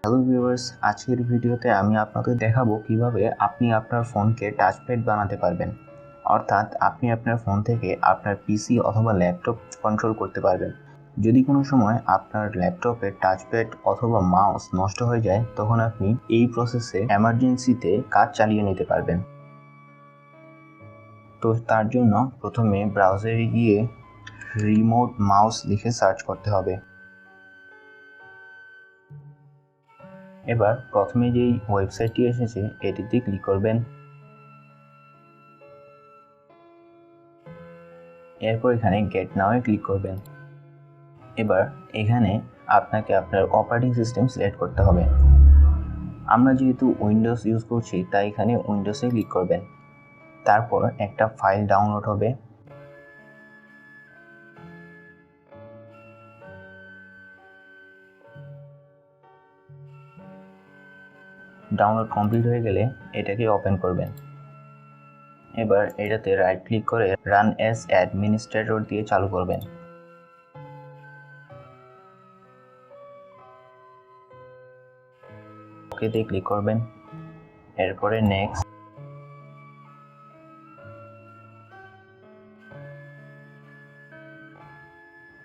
Hello viewers, আজকের ভিডিওতে আমি আপনাদের দেখাবো কিভাবে আপনি আপনার ফোনকে টাচপ্যাড বানাতে পারবেন। অর্থাৎ আপনি আপনার ফোন থেকে আপনার পিসি অথবা ল্যাপটপ কন্ট্রোল করতে পারবেন। যদি কোনো সময় আপনার ল্যাপটপের টাচপ্যাড অথবা মাউস নষ্ট হয়ে যায়, তখন আপনি এই প্রসেসে এমার্জেন্সিতে কাজ চালিয়ে নিতে পারবেন। তো তার জন্য প্রথমে ব্রাউজারে গিয়ে রিমোট মাউস লিখে সার্চ করতে হবে। এবার প্রথমে যেই ওয়েবসাইটটি এসেছে এটিতে ক্লিক করবেন। এরপর এখানে গেট নাও এ ক্লিক করবেন। এবার এখানে আপনাকে আপনার অপারেটিং সিস্টেম সিলেক্ট করতে হবে। আমরা যেহেতু উইন্ডোজ ইউজ করছি তাই এখানে উইন্ডোজে ক্লিক করবেন। তারপর একটা ফাইল ডাউনলোড হবে। ডাউনলোড কমপ্লিট হয়ে গেলে এটাকে ওপেন করবেন। এবার এটাতে রাইট ক্লিক করে রান অ্যাজ অ্যাডমিনিস্ট্রেটর দিয়ে চালু করবেন। ওকেতে ক্লিক করবেন। এরপরে নেক্সট।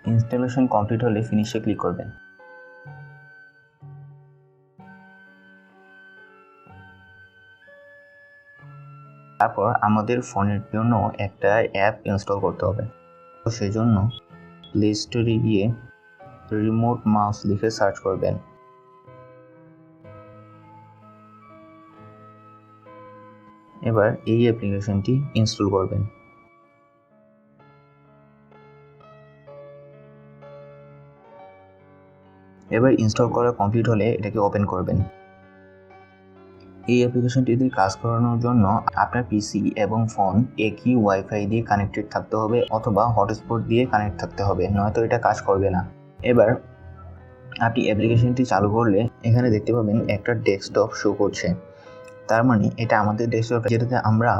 ইনস্টলেশন কমপ্লিট হলে ফিনিশে ক্লিক করবেন। তারপর আমাদের ফোনের জন্য একটা অ্যাপ ইনস্টল করতে হবে। তো সেজন্য প্লে স্টোরে গিয়ে রিমোট মাউস লিখে সার্চ করবেন। এবার এই অ্যাপ্লিকেশনটি ইনস্টল করবেন। এবার ইনস্টল করা কমপ্লিট হলে এটাকে ওপেন করবেন। এই অ্যাপ্লিকেশনটিতে কাজ করানোর জন্য আপনার পিসি এবং ফোন একই ওয়াইফাই দিয়ে কানেক্টেড থাকতে হবে অথবা হটস্পট দিয়ে কানেক্ট থাকতে হবে, নয়তো এটা কাজ করবে না। এবার আপনি অ্যাপ্লিকেশনটি চালু করলে এখানে দেখতে পাবেন একটা ডেস্কটপ শো করছে। তার মানে এটা আমাদের ডেস্কটপ যেটাতে আমরা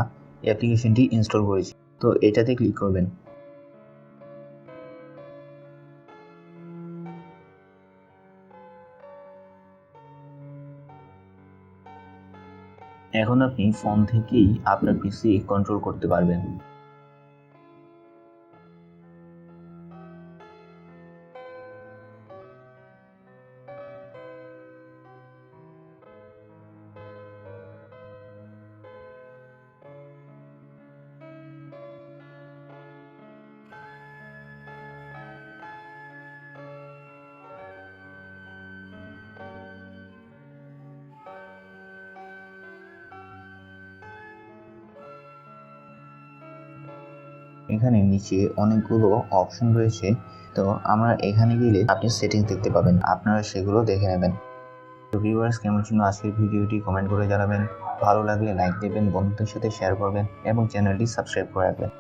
অ্যাপ্লিকেশনটি ইনস্টল করেছি। তো এটাতে ক্লিক করবেন। এখন আপনি ফোন থেকেই আপনার পিসি কন্ট্রোল করতে পারবেন। এখানে নিচে অনেকগুলো অপশন রয়েছে। তো আমরা এখানে গেলে আপনি সেটিংস দেখতে পাবেন, আপনারা সেগুলো দেখে নেবেন। তো ভিউয়ার্স, কেমন ছিল আজকের ভিডিওটি কমেন্ট করে জানাবেন। ভালো লাগলে লাইক দেবেন, বন্ধুদের সাথে শেয়ার করবেন এবং চ্যানেলটি সাবস্ক্রাইব করে রাখবেন।